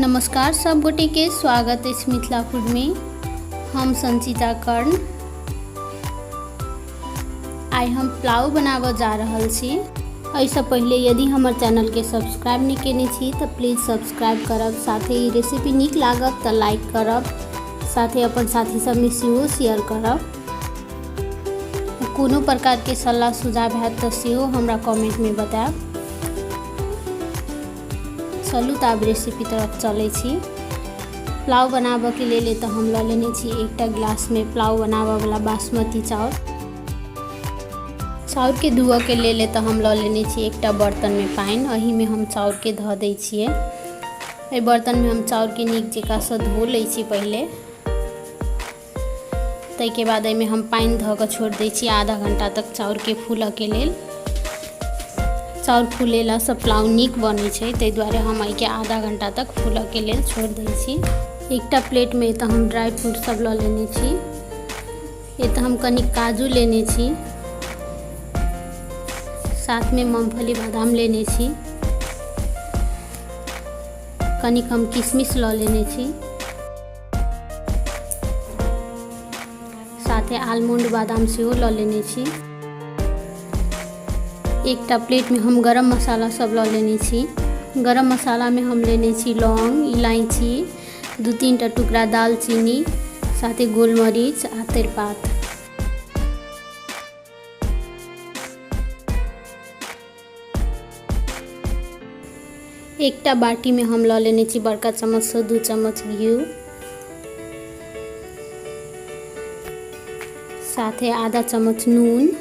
नमस्कार सब गोटे के स्वागत है मिथिला फूड में। हम संचिता कर्ण आई हम पुलाव बनाबऽ जा रहल छी। ऐसा पहले यदि हमार चैनल के सब्सक्राइब नहीं केने छी तो प्लीज सब्सक्राइब करब, साथे ई रेसिपी नीक लागत तो लाइक करब, साथे अपन साथी सब में सेहो शेयर करब। कोनो प्रकार के सलाह सुझाव है तो सेहो हमरा कमेंट में बताएब। चलू तो आब रेसिपी तरफ चले छी। पुलाव बनाबऽ के लेल तो हम ल लेने छी एकटा गिलास में पुलाव बनाबऽ वाला बासमती चाउर। चाउर के धुआ के लेल तो हम ल लेने छी एकटा बर्तन में पानी। अही में हम चाउर के धऽ दै छियै। एहि बर्तन में हम चाउर के नीक जकाँ से धो लै छी पहले। ताहिके बाद एहिमे हम पानी धऽ कऽ छोड़ दै छी आधा घंटा तक चाउर के फूलऽ के लेल। चाउर फूलेला से पुलाव नीक बनै छै, ताहि दुआरे हम एहिके आधा घंटा तक फूलऽ के लेल छोड़ दै छी। एकटा प्लेट में तो हम ड्राई फ्रूट सब ल लेने छी। ये तो हम कनी काजू लेने छी, साथ में मूंगफली बादाम लेने छी, कनिक हम किशमिश ल लेने छी, साथे आलमंड बादाम सेहो ल लेने छी। एकटा प्लेट में हम गरम मसाला सब ल लेने छी। गरम मसाला में हम लेने छी लौंग, इलायची, 2-3 टा टुकड़ा दालचीनी, साथे गोलमरीच आ तेजपात। एकटा बाटी में हम ल लेने छी बड़का चम्मच से 2 चम्मच घी, साथे आधा चम्मच नून।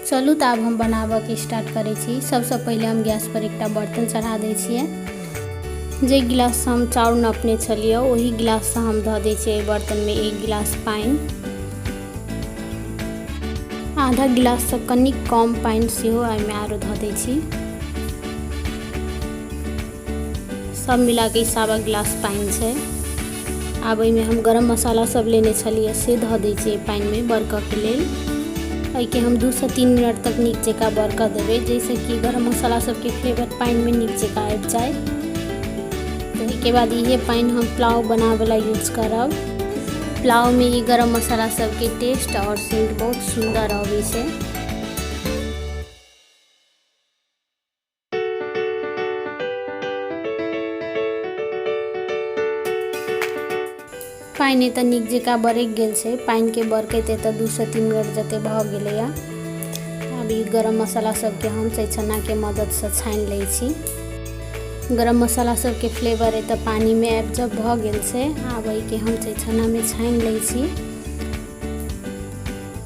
चलू तो अब हम बनाबऽ के स्टार्ट करै छी। सबसे पहले हम गैस पर एकटा बर्तन चढ़ा दै छियै। जे गिलास से हम चाउर नपने छलियै वही गिलास से हम धऽ दै छियै बर्तन में 1 गिलास पानी। आधा गिलास से कनिक कम पानी सेहो एहिमे आरो धऽ दै छी। सब मिला के 1.25 गिलास पानी छै। आब एहिमे हम गरम मसाला सब लेने छलियै से धऽ दै छियै पानी में बरकऽ के लेल। एहिके हम 2 से 3 मिनट तक नीक जकाँ बरकऽ देबै, जैसे कि गरम मसाला सबके फ्लेवर पानी में नीक जकाँ आबि जाए। ताहिके बाद ये पानी हम पुलाव बनाबऽ ला यूज करब। पुलाव में ये गरम मसाला सबके टेस्ट और सेंट बहुत सुंदर आबै छै। पानी तो नीक जकाँ बरकि गेल छै। पानी के बरकैते तो 2 से 3 मिनट जते भऽ गेलै। अब ई गरम मसाला सबके हम छन्ना के मदद से छानि लै छी। गरम मसाला सबके फ्लेवर एतऽ पानी में एब्जॉर्ब भऽ गेल छै। आब एहिके हम छन्ना में छानि लै छी।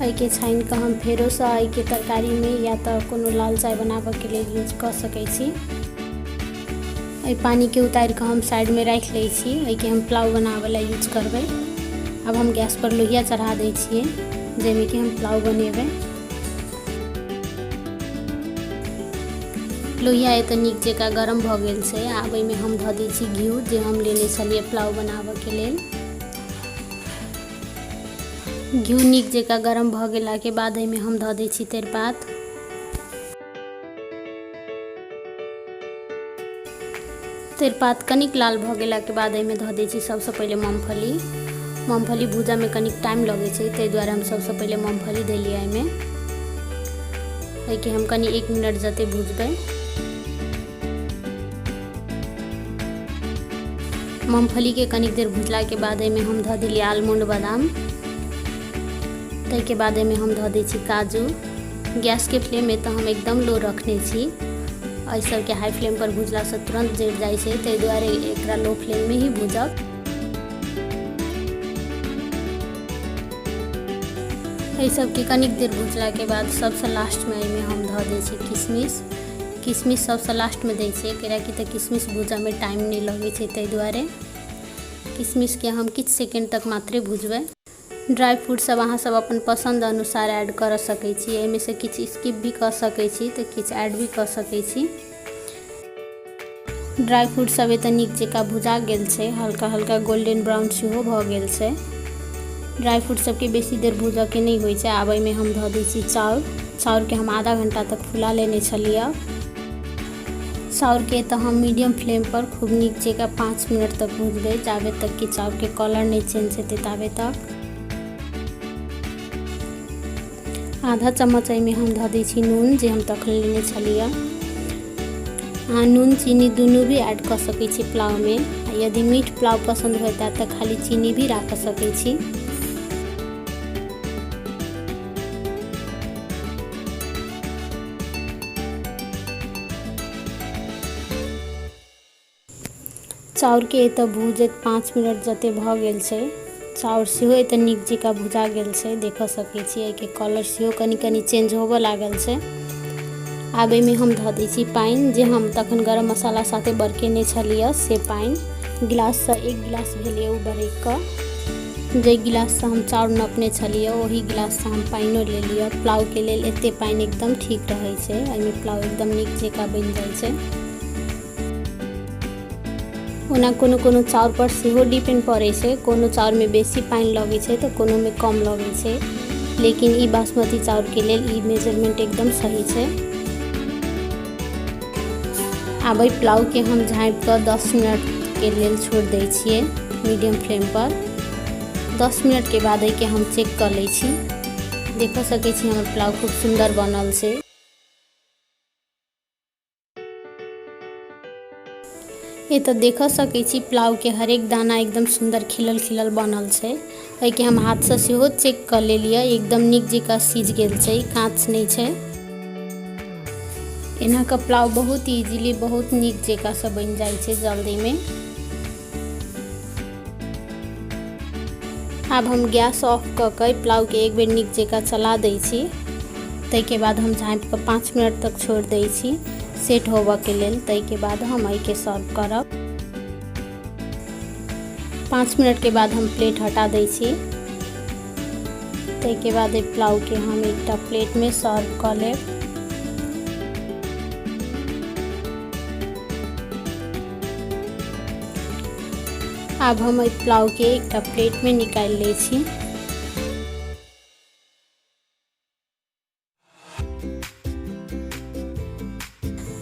एहिके छानि कऽ हम फेरो से एहिके तरकारी में या तो कोनो लाल चाय बनाबऽ के लेल यूज कऽ सकै छी। एहि पानी के उतारि कऽ हम साइड में राखि लै छी। एहिके हम पुलाव बनाबऽ ला यूज करबै। अब हम गैस पर लोहिया चढ़ा दै छियै, जाहिमे कि हम पुलाव बनेबै। लोहिया एतऽ नीक जकाँ गरम भऽ गेल छै। आब एहिमे हम धऽ दै छी घी, जे हम लेने छलियै पुलाव बनाबऽ के लेल। घी नीक जकाँ गरम भऽ गेला के बाद एहिमे हम धऽ दै छी तेजपात। तेजपात कनिक लाल भऽ गेला के बाद एहिमे धऽ दै छी सबसे पहले मूंगफली। मूंगफली भूजा में कनिक टाइम लगै छै, ताहि दुआरे हम सबसे पहले मूंगफली देलियै एहिमे। एहिके हम कनी 1 मिनट जते भूजबै। मूंगफली के कनिक देर भूजला के बाद एहिमे हम धऽ देलियै आलमंड बादाम। ताहिके बाद एहिमे हम धऽ दै छी काजू। गैस के फ्लेम में तो हम एकदम लो रखने छी। एहि सबके हाई फ्लेम पर भूजला से तुरंत जरि जाइ छै, ताहि दुआरे एकरा लो फ्लेम में ही भूजब। एहि सबके कनिक देर भूजला के बाद सबसे लास्ट में एहिमे हम धऽ दै छी किशमिश। किशमिश सबसे लास्ट में दै छियै, कियाकि तऽ किशमिश भूजा में टाइम नहीं लगै छै, ताहि दुआरे किशमिश के हम किछु सेकेंड तक मात्रे भूजबै। ड्राई फ्रूट सब अहाँ सब अपन पसंद अनुसार ऐड कर सकै छी। एहिमे से किछु स्किप भी कर सकै छी तो किछु ऐड भी कर सकै छी। ड्राई फ्रूट सब एतऽ नीक जकाँ भुजा गेल छै, हल्का हल्का गोल्डन ब्राउन सेहो भऽ गेल छै। ड्राई फ्रूट सबके बेसी देर भूजऽ के नहीं होइ छै। आब एहिमे हम धऽ दै छी चाउर। चाउर के हम आधा घंटा तक फुला लेने छलियै। चाउर के तो हम मीडियम फ्लेम पर खूब नीक जगह 5 मिनट तक भूजबै, जाबे तक कि चाउर के कलर नहीं चेंज हेतै ताबे तक। आधा चम्मच में हम धऽ दै छी नून, जे हम तखन लेने छलिए। अहाँ नून चीनी दुनू भी ऐड कर सकै छी पुलाव में। यदि मीठ पुलाव पसंद होता तो खाली चीनी भी राख सकै छी। चाउर के एतऽ भूजैत 5 मिनट जते भऽ गेल छै। चाउर सेहो एतऽ नीक जकाँ भुजा गेल छै, देख सकै छी। एके कलर सेहो कनी कनी चेंज होबऽ लागल छै। आब एहिमे हम धऽ दै छी पानि, जे हम तखन गरम मसाला साथे बरकेने छलिए से पानि। गिलाससँ 1 गिलास भेलै ओ बरकि कऽ। जे गिलाससँ हम चाउर नपने छलिए ओही गिलाससँ हम पानिओ ले लिअ। पुलाव के लेल एते पानि एकदम ठीक रहै छै, एहिमे पुलाव एकदम नीक जकाँ बनि जाइ छै। ओना कोनो कोनो चाउर पर सेहो डिपेंड पड़ै छै, कोनो चाउर में बेसी पानि लगै छै तो कोनो में कम लगै छै, लेकिन ई बासमती चाउर के लेल ई मेजरमेंट एकदम सही छै। आब एहि पुलाव के हम झाँपि कऽ 10 मिनट के लेल छोड़ दै छियै मीडियम फ्लेम पर। 10 मिनट के बाद एके हम चेक कर लै छी। देख सकै छी हमर पुलाव खूब सुंदर बनल छै। ये तो देख सकै छी पुलाव के हरेक दाना एकदम सुंदर खिलल खिलल बनल छै। एके हम हाथ से सेहो चेक कर लेलिए, एकदम नीक जकाँ सीझ गेल छै, कांच नहीं छै। एना का पुलाव बहुत इजीली बहुत नीक जकाँ से बन जाइ छै जल्दी में। आब हम गैस ऑफ कऽ के पुलाव के एक बेर नीक जकाँ चला दै छी। ताहिके बाद हम झाँपि कऽ 5 मिनट तक छोड़ दै छी सेट होबऽ के लेल। ताहिके बाद हम एके सर्व करब। 5 मिनट के बाद हम प्लेट हटा दै छी। ताहिके बाद एहि पुलाव के हम एकटा प्लेट में सर्व कऽ लेब। आब हम एहि पुलाव के एकटा प्लेट में निकालि लै छी।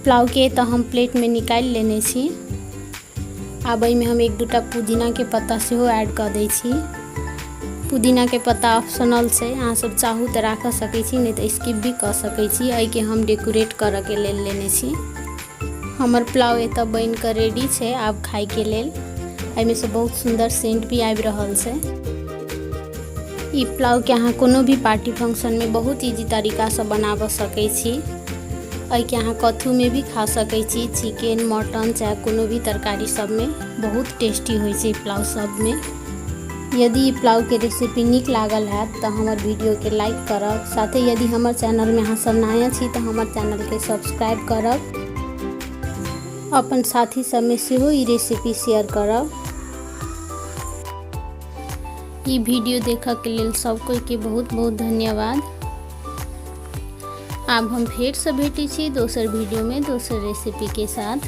पुलाव के तो हम प्लेट में निकालि लेने छी। आब एहिमे हम 1-2टा पुदीना के पत्ता सेहो ऐड कर दै छी। पुदीना के पत्ता ऑप्शनल छै, अहाँ सब चाहू तो राख सकै छी, नहीं तो स्किप भी कर सकै छी। एके हम डेकोरेट करऽ के लेल लेने छी। हमर पुलाव एतऽ बन कऽ रेडी छै आब खाय के लेल। एहिमे से बहुत सुंदर सेंट भी आबि रहल छै। ई पुलाव के अहाँ कोनो भी पार्टी फंक्शन में बहुत इजी तरीका से बनाबऽ सकै छी। एके अहाँ कथू में भी खा सकै छी, चिकेन मटन चाहे कोनो भी तरकारी सब में बहुत टेस्टी होइ छै पुलाव सब में। यदि ई पुलाव के रेसिपी नीक लागल हैत तो हमर वीडियो के लाइक करब। साथे यदि हमर चैनल में अहाँ सब नया छी तो हमर चैनल के सब्सक्राइब करब। अपन साथी सब में सेहो ई रेसिपी शेयर करब। ई वीडियो देखऽ के लेल सब कोई के बहुत बहुत धन्यवाद। आब हम फेर से भेटै छी दोसर वीडियो में दोसर रेसिपी के साथ।